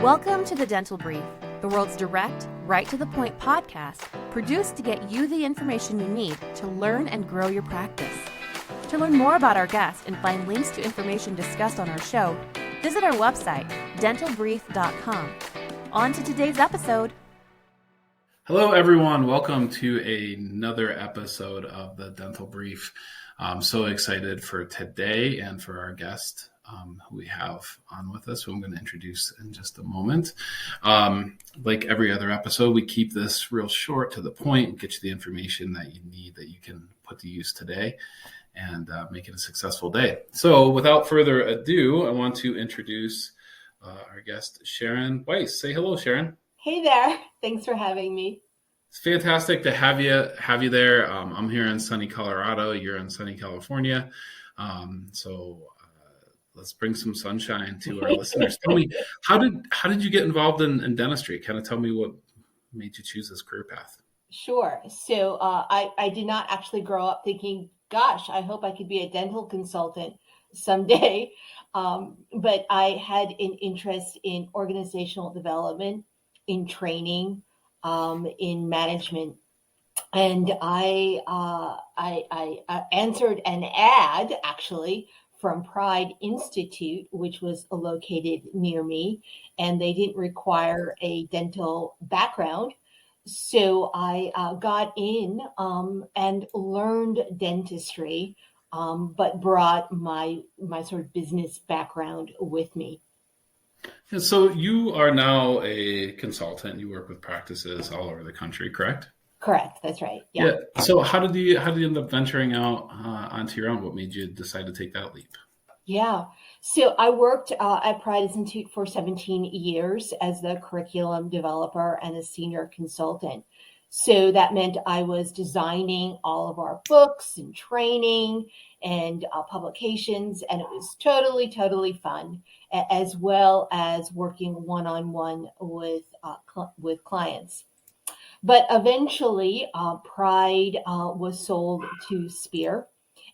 Welcome to the Dental Brief, the world's direct, right-to-the-point podcast produced to get you the information you need to learn and grow your practice. To learn more about our guests and find links to information discussed on our show, visit our website, dentalbrief.com. On to today's episode. Hello, everyone. Welcome to another episode of the Dental Brief. I'm so excited for today and for our guest who we have on with us, who I'm going to introduce in just a moment. Like every other episode, we keep this real short, to the point, get you the information that you need that you can put to use today and make it a successful day. So without further ado, I want to introduce our guest, Sharon Weiss. Say hello, Sharon. Hey there. Thanks for having me. It's fantastic to have you there. I'm here in sunny Colorado. You're in sunny California. So let's bring some sunshine to our listeners. Tell me, how did you get involved in dentistry? Kind of tell me what made you choose this career path. Sure. So I did not actually grow up thinking, gosh, I hope I could be a dental consultant someday. But I had an interest in organizational development, in training, in management. And I answered an ad, actually, from Pride Institute, which was located near me, and they didn't require a dental background. So I got in and learned dentistry, but brought my sort of business background with me. And so you are now a consultant. You work with practices all over the country, correct? Correct. That's right. Yeah. So how did you end up venturing out onto your own? What made you decide to take that leap? Yeah. So I worked at Pride Institute for 17 years as the curriculum developer and a senior consultant. So that meant I was designing all of our books and training and publications, and it was totally fun, as well as working one-on-one with clients. But eventually, Pride was sold to Spear,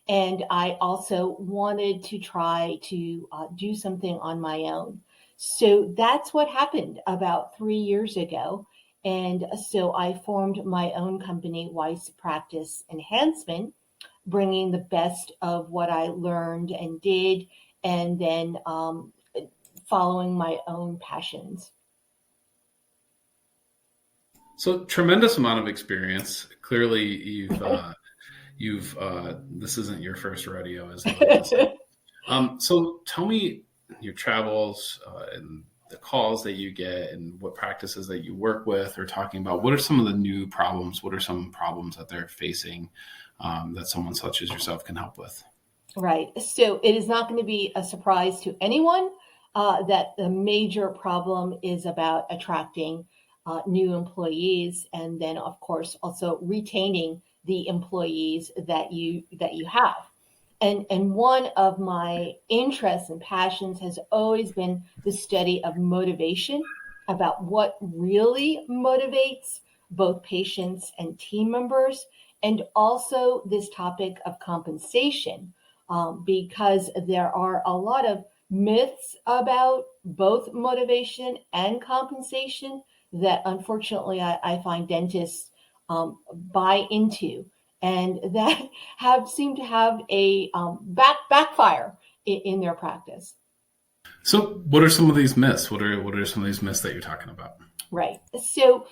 and I also wanted to try to do something on my own. So that's what happened about 3 years ago. And so I formed my own company, Weiss Practice Management, bringing the best of what I learned and did, and then following my own passions. So tremendous amount of experience. Clearly, you've this isn't your first rodeo, as I like to say. So tell me your travels and the calls that you get and what practices that you work with or talking about. What are some of the new problems? What are some problems that they're facing that someone such as yourself can help with? Right. So it is not going to be a surprise to anyone that the major problem is about attracting new employees, and then, of course, also retaining the employees that you have. And one of my interests and passions has always been the study of motivation, about what really motivates both patients and team members, and also this topic of compensation, because there are a lot of myths about both motivation and compensation that unfortunately I find dentists buy into, and that seem to have a backfire in their practice. So what are some of these myths? What are some of these myths that you're talking about? Right. So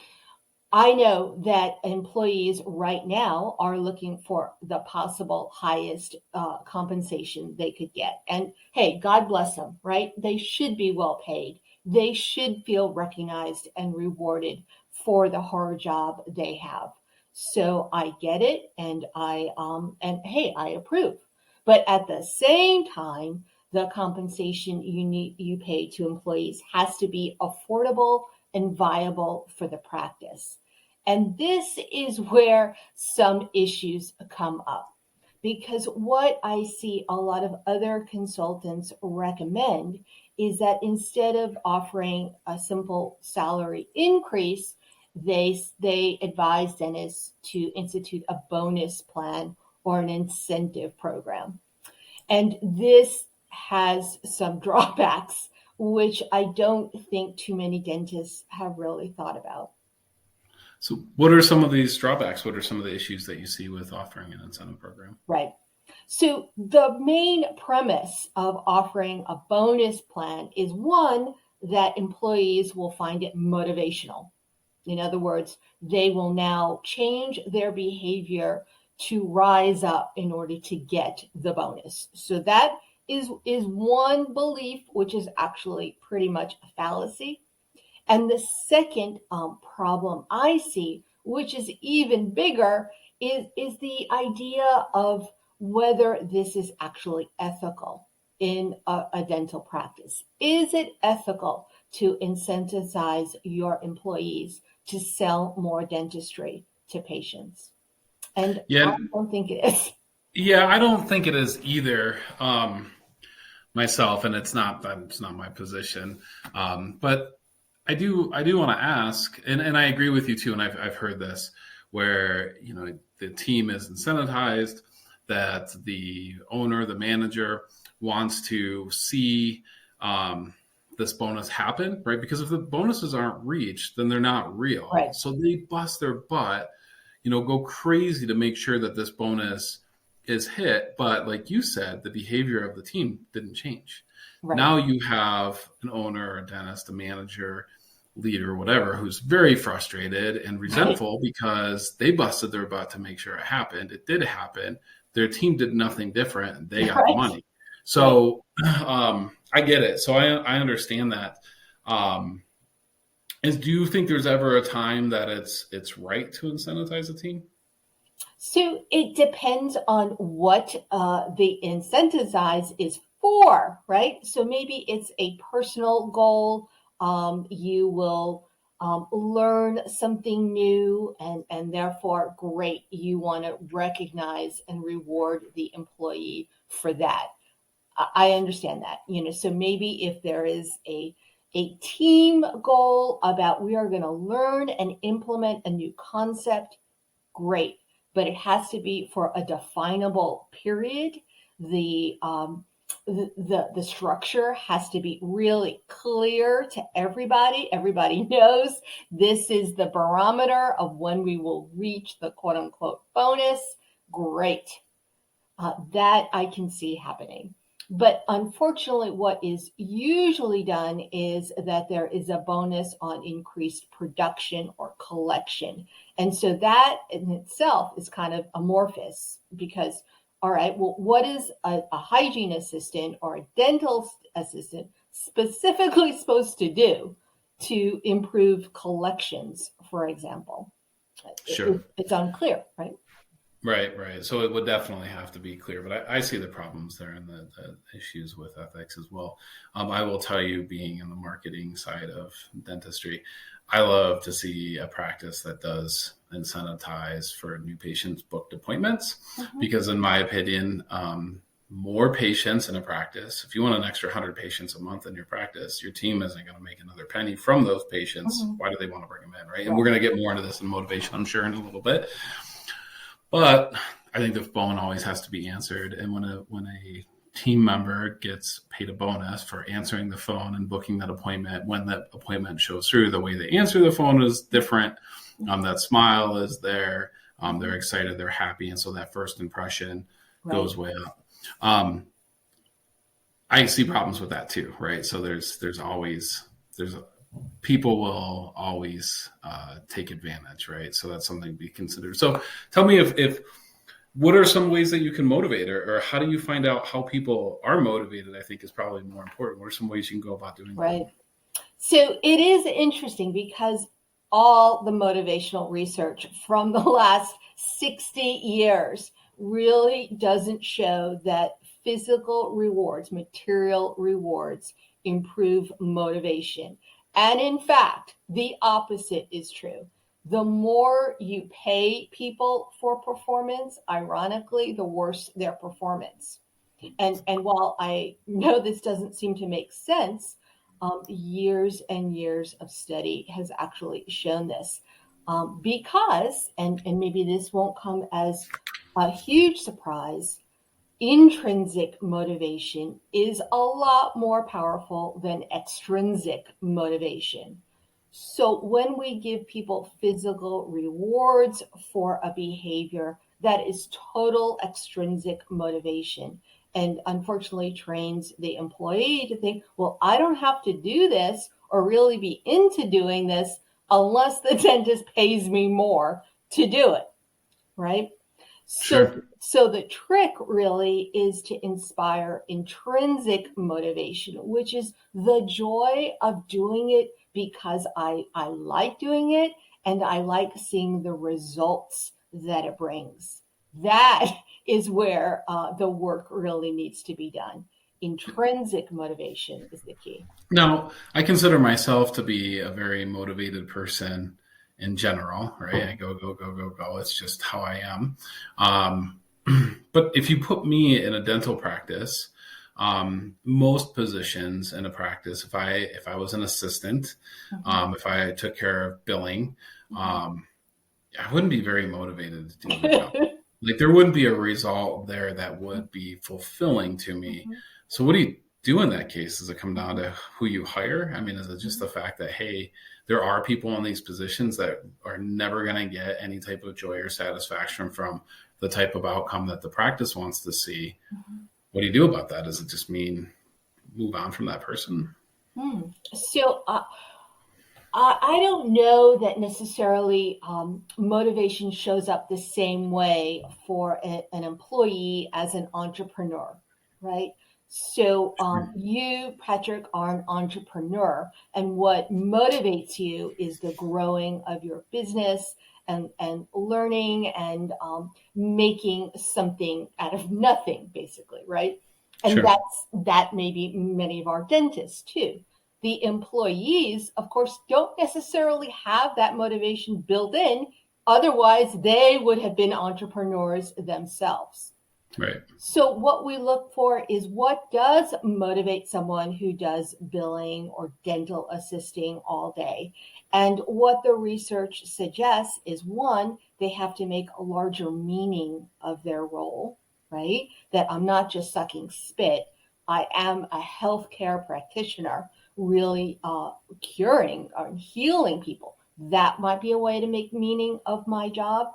I know that employees right now are looking for the possible highest compensation they could get. And hey, God bless them, right? They should be well paid. They should feel recognized and rewarded for the hard job they have. So I get it, and I approve. But at the same time, the compensation you pay to employees has to be affordable and viable for the practice. And this is where some issues come up, because what I see a lot of other consultants recommend is that instead of offering a simple salary increase, they advise dentists to institute a bonus plan or an incentive program. And this has some drawbacks which I don't think too many dentists have really thought about. So what are some of these drawbacks? What are some of the issues that you see with offering an incentive program? Right. So the main premise of offering a bonus plan is one, that employees will find it motivational. In other words, they will now change their behavior to rise up in order to get the bonus. So that is one belief, which is actually pretty much a fallacy. And the second problem I see, which is even bigger, is the idea of whether this is actually ethical in a dental practice. Is it ethical to incentivize your employees to sell more dentistry to patients? And Yeah. I don't think it is. Yeah, I don't think it is either, myself, and it's not my position. But I do want to ask, and I agree with you too, and I've heard this, where the team is incentivized, that the owner, the manager, wants to see this bonus happen, right? Because if the bonuses aren't reached, then they're not real. Right. So they bust their butt, go crazy to make sure that this bonus is hit. But like you said, the behavior of the team didn't change. Right. Now you have an owner, a dentist, a manager, leader, whatever, who's very frustrated and resentful because they busted their butt to make sure it happened. It did happen. Their team did nothing different, and they got the money. So I get it. So I understand that. Do you think there's ever a time that it's right to incentivize a team? So it depends on what the incentivize is for, right? So maybe it's a personal goal. You will learn something new, and therefore, great, you want to recognize and reward the employee for that. I understand that, so maybe if there is a team goal about we are going to learn and implement a new concept, great, but it has to be for a definable period. The structure has to be really clear to everybody. Everybody knows this is the barometer of when we will reach the quote unquote bonus. Great. That I can see happening. But unfortunately, what is usually done is that there is a bonus on increased production or collection. And so that in itself is kind of amorphous because, all right, well, what is a hygiene assistant or a dental assistant specifically supposed to do to improve collections, for example? Sure. It's unclear, right? Right. So it would definitely have to be clear, but I see the problems there and the issues with ethics as well. I will tell you, being in the marketing side of dentistry, I love to see a practice that does incentivize for new patients booked appointments, because in my opinion, more patients in a practice, if you want an extra 100 patients a month in your practice, your team isn't going to make another penny from those patients. Why do they want to bring them in, right? And we're going to get more into this in motivation, I'm sure, in a little bit. But I think the phone always has to be answered. And when a team member gets paid a bonus for answering the phone and booking that appointment, when that appointment shows through, the way they answer the phone is different. That smile is there. They're excited. They're happy. And so that first impression goes way up. I see problems with that too, right? So people will always take advantage, right? So that's something to be considered. So tell me if what are some ways that you can motivate, or how do you find out how people are motivated? I think is probably more important. What are some ways you can go about doing that? Right. So it is interesting because all the motivational research from the last 60 years really doesn't show that physical rewards, material rewards, improve motivation. And in fact, the opposite is true. The more you pay people for performance, ironically, the worse their performance. And while I know this doesn't seem to make sense, years and years of study has actually shown this. Because, and maybe this won't come as a huge surprise, intrinsic motivation is a lot more powerful than extrinsic motivation. So when we give people physical rewards for a behavior, that is total extrinsic motivation. And unfortunately trains the employee to think, well, I don't have to do this or really be into doing this unless the dentist pays me more to do it, right? Sure. So the trick really is to inspire intrinsic motivation, which is the joy of doing it because I like doing it and I like seeing the results that it brings. That is where the work really needs to be done. Intrinsic motivation is the key. Now, I consider myself to be a very motivated person in general, right? I go, go, go, go, go. It's just how I am. But if you put me in a dental practice, most positions in a practice, if I was an assistant, if I took care of billing, I wouldn't be very motivated to do the job. Like there wouldn't be a result there that would be fulfilling to me. So what do you do in that case? Does it come down to who you hire? I mean, is it just the fact that, hey, there are people in these positions that are never going to get any type of joy or satisfaction from the type of outcome that the practice wants to see? What do you do about that? Does it just mean move on from that person? So I don't know that necessarily motivation shows up the same way for an employee as an entrepreneur, right? So you, Patrick, are an entrepreneur, and what motivates you is the growing of your business and learning and making something out of nothing, basically, right? And that may be many of our dentists too. The employees, of course, don't necessarily have that motivation built in. Otherwise, they would have been entrepreneurs themselves. Right. So what we look for is what does motivate someone who does billing or dental assisting all day. And what the research suggests is, one, they have to make a larger meaning of their role, right? That I'm not just sucking spit. I am a healthcare practitioner really curing or healing people. That might be a way to make meaning of my job.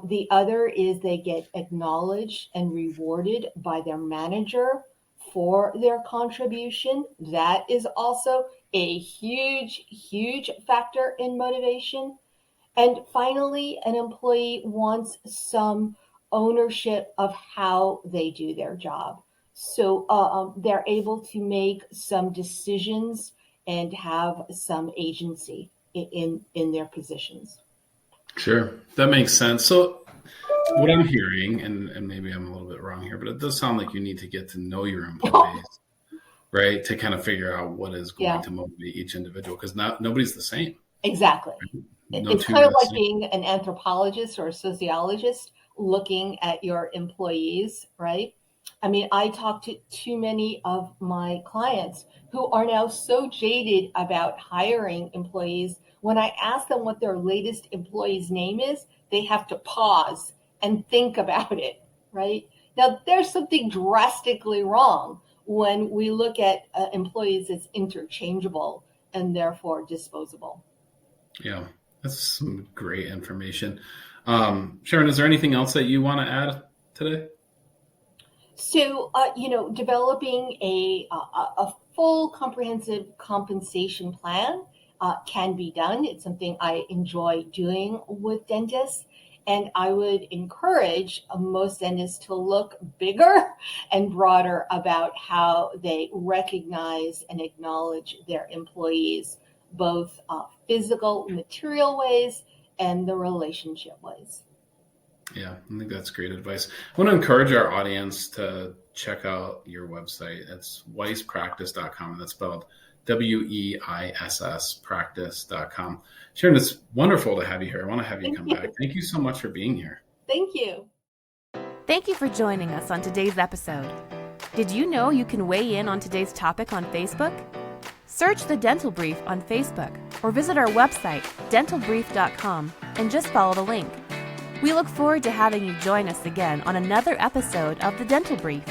The other is they get acknowledged and rewarded by their manager for their contribution. That is also a huge, huge factor in motivation. And finally, an employee wants some ownership of how they do their job. So they're able to make some decisions and have some agency in their positions. Sure. That makes sense. So what I'm hearing, and maybe I'm a little bit wrong here, but it does sound like you need to get to know your employees, right? To kind of figure out what is going to motivate each individual, because nobody's the same. Exactly. Right? It's kind of like being an anthropologist or a sociologist looking at your employees, right? I mean, I talk to too many of my clients who are now so jaded about hiring employees. When I ask them what their latest employee's name is, they have to pause and think about it, right? Now, there's something drastically wrong when we look at employees as interchangeable and therefore disposable. Yeah, that's some great information. Sharon, is there anything else that you want to add today? So, developing a full comprehensive compensation plan can be done. It's something I enjoy doing with dentists. And I would encourage most dentists to look bigger and broader about how they recognize and acknowledge their employees, both physical, material ways and the relationship ways. Yeah, I think that's great advice. I want to encourage our audience to check out your website. It's weisspractice.com, and that's spelled WEISS practice.com. Sharon, it's wonderful to have you here. I want to have you come back. Thank you so much for being here. Thank you. Thank you for joining us on today's episode. Did you know you can weigh in on today's topic on Facebook? Search The Dental Brief on Facebook or visit our website, dentalbrief.com, and just follow the link. We look forward to having you join us again on another episode of the Dental Brief.